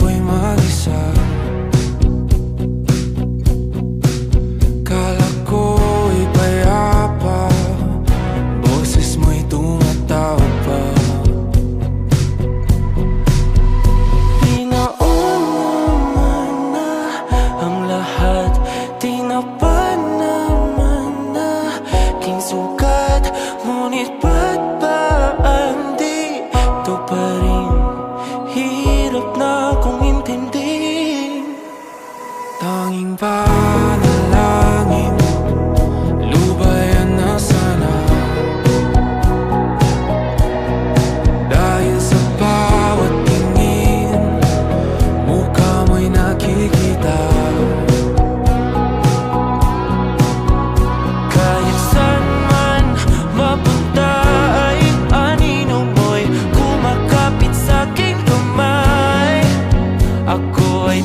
ako'y mag-isa. Kala ko'y payapa, boses mo'y tumatawag pa. Di naman na ang lahat, di na pa naman na king sukat. Ngunit ba't ba andito pa rin? Hirap na kong intindihin. Tanging panalangin, lubayan na sana. Dahil sa bawat tingin, mukha mo'y nakikita. Kahit saan man mapunta ay anino mo'y kumakapit sa'king kamay. Ako ay